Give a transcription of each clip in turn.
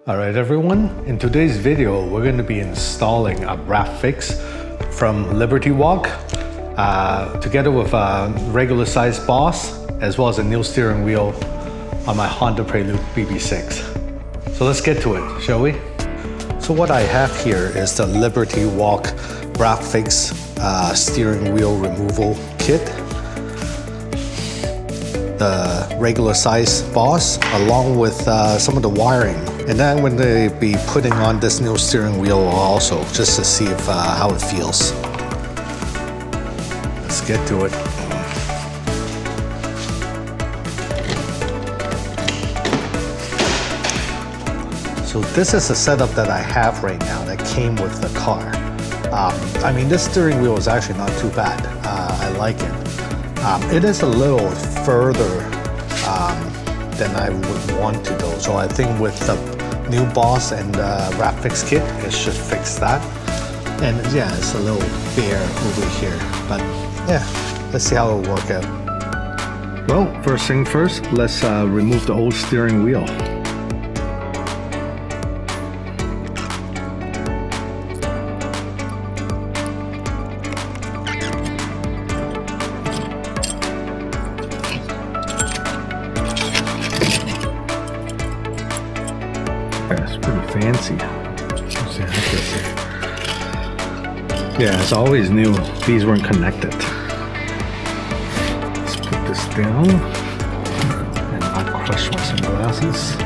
Alright everyone, in today's video we're going to be installing a Rapfix from Liberty Walk together with a regular size boss as well as a new steering wheel on my Honda Prelude BB6. So let's get to it, shall we? So what I have here is the Liberty Walk Rapfix steering wheel removal kit, the regular size boss along with some of the wiring. And then I'm going to be putting on this new steering wheel also, just to see if, how it feels. Let's get to it. So this is the setup that I have right now that came with the car. I mean, this steering wheel is actually not too bad. I like it. It is a little further than I would want to though. So I think with the new boss and Rapfix kit, it should fix that. And yeah, it's a little bare over here, but yeah, let's see how it'll work out. Well, first thing first, let's remove the old steering wheel. It's pretty fancy. Yeah, as I always knew these weren't connected. Let's put this down and not crush my sunglasses.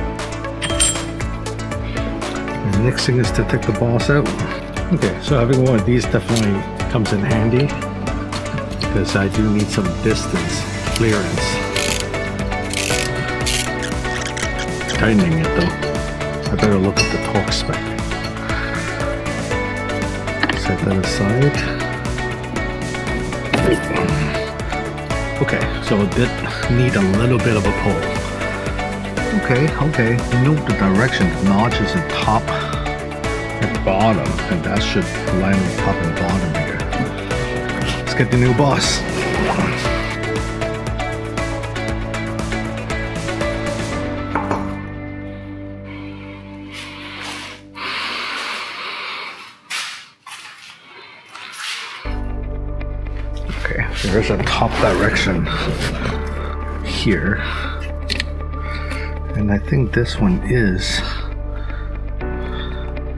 And the next thing is to take the boss out. Okay, so having one of these definitely comes in handy because I do need some distance clearance. Tightening it though. I better look at the torque spec. Set that aside. Okay, so it did need a little bit of a pull. Okay. Note the direction. The notch is at top and bottom, and that should line with top and bottom here. Let's get the new boss. There's a top direction here, and I think this one is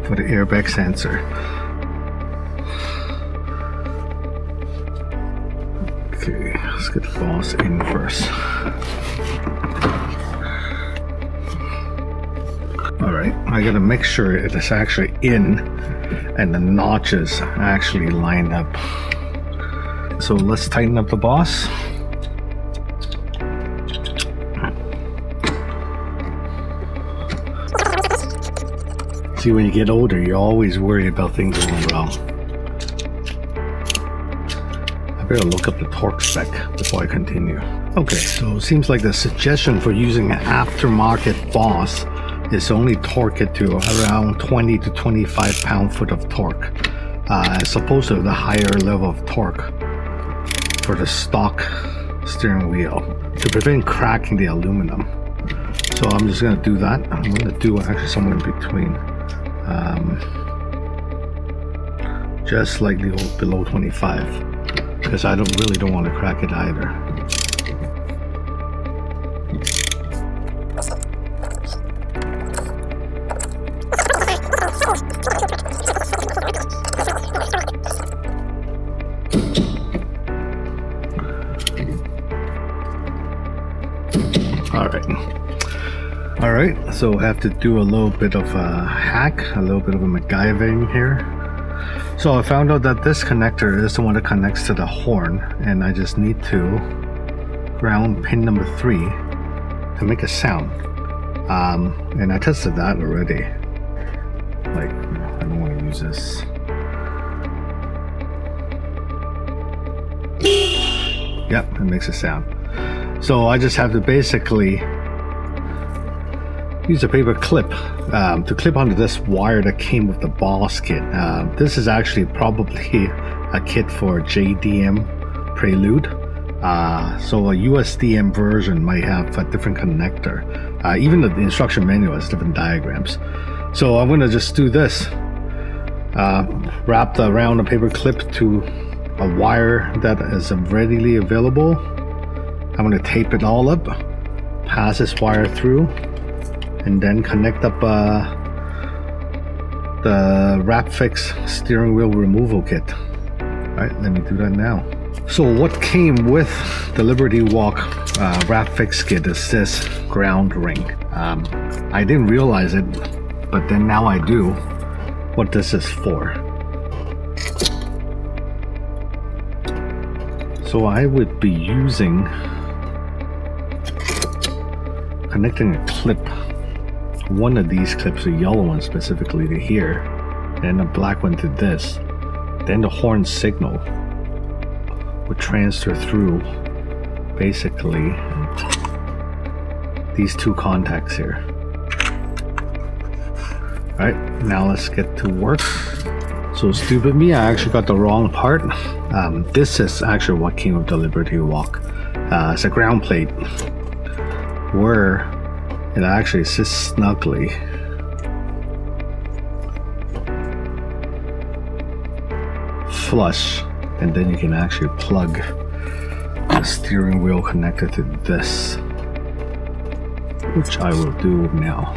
for the airbag sensor. Okay, let's get the boss in first. Alright, I gotta make sure it is actually in and the notches actually lined up. So let's tighten up the boss. See, when you get older, you always worry about things going wrong. I better look up the torque spec before I continue. Okay, so it seems like the suggestion for using an aftermarket boss is only torque it to around 20 to 25 pound-foot of torque, as opposed to the higher level of torque for the stock steering wheel to prevent cracking the aluminum. So I'm just going to do that. I'm going to do actually somewhere in between, just slightly below 25, because I really don't want to crack it either. Alright, so I have to do a little bit of a hack, a little bit of a MacGyvering here. So I found out that this connector is the one that connects to the horn, and I just need to ground pin number 3 to make a sound. And I tested that already. Like, I don't want to use this. Yep, it makes a sound. So I just have to basically use a paper clip to clip onto this wire that came with the boss kit. This is actually probably a kit for JDM Prelude. So a USDM version might have a different connector. Even the instruction manual has different diagrams. So I'm gonna just do this. Wrap around a paper clip to a wire that is readily available. I'm gonna tape it all up, pass this wire through, and then connect up the Rapfix steering wheel removal kit. Alright, let me do that now. So what came with the Liberty Walk Rapfix kit is this ground ring. I didn't realize it, but then now I do what this is for. So I would be connecting a clip, one of these clips, a yellow one specifically to here, and a black one to this. Then the horn signal would transfer through basically these two contacts here. Alright, now let's get to work. So stupid me, I actually got the wrong part. This is actually what came with the Liberty Walk. It's a ground plate where it actually sits snugly flush, and then you can actually plug the steering wheel connector to this, which I will do now.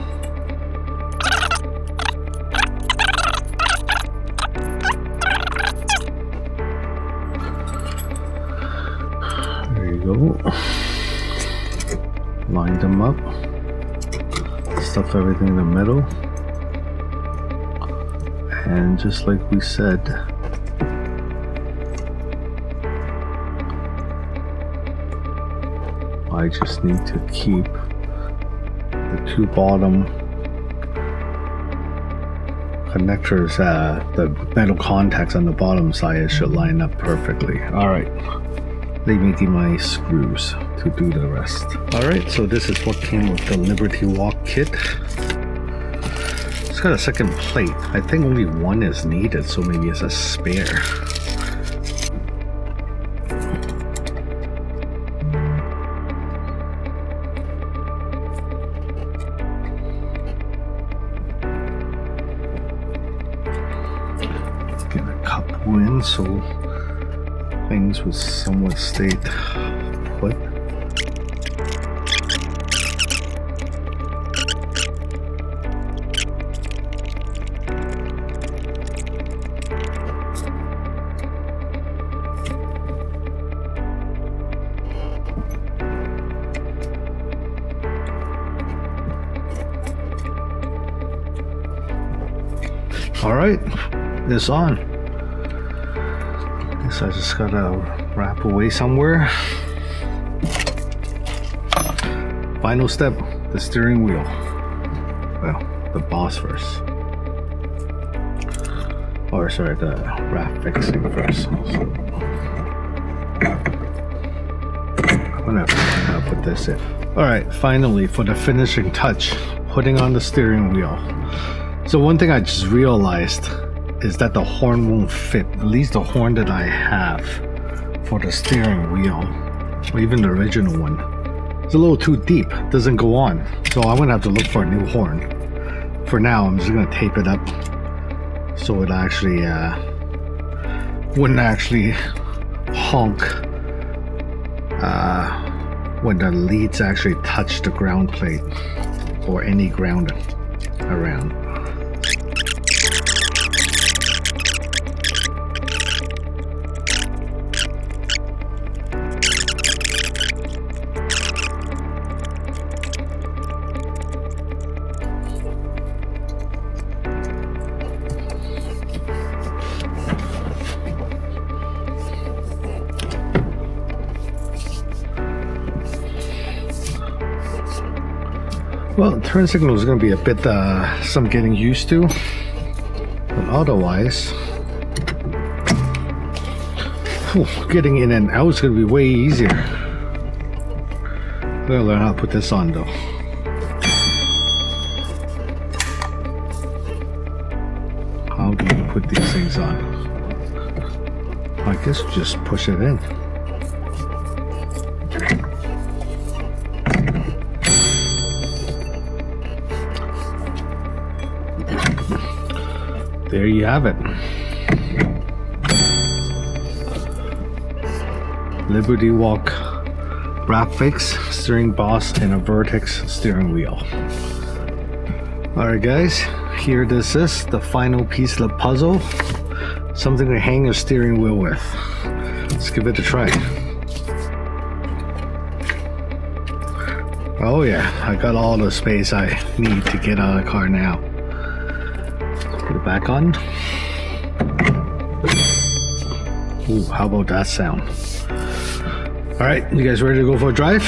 There you go. Line them up, stuff everything in the middle, and just like we said, I just need to keep the two bottom connectors, the metal contacts on the bottom side should line up perfectly. Alright, let me get my screws to do the rest. Alright, so this is what came with the Liberty Walk kit. It's got a second plate. I think only one is needed, so maybe it's a spare. Get a couple in so things would somewhat stay put. Alright, it's on. Guess I just gotta wrap away somewhere. Final step, the steering wheel. Well, the boss first. Or sorry, the Rapfix thing first. So, I'm gonna have to learn how to put this in. Alright, finally, for the finishing touch, putting on the steering wheel. So one thing I just realized is that the horn won't fit, at least the horn that I have for the steering wheel, or even the original one. It's a little too deep, doesn't go on. So I'm gonna have to look for a new horn. For now, I'm just gonna tape it up so it actually wouldn't actually honk when the leads actually touch the ground plate or any ground around. Well, turn signal is going to be a bit some getting used to, but otherwise, getting in and out is going to be way easier. I'm going to learn how to put this on though. How do you put these things on? I guess just push it in. there you have it. Liberty Walk Rapfix steering boss and a Vertex steering wheel. Alright guys, here this is, the final piece of the puzzle. Something to hang a steering wheel with. Let's give it a try. Oh yeah, I got all the space I need to get out of the car now. Put it back on. Ooh, how about that sound? Alright, you guys ready to go for a drive?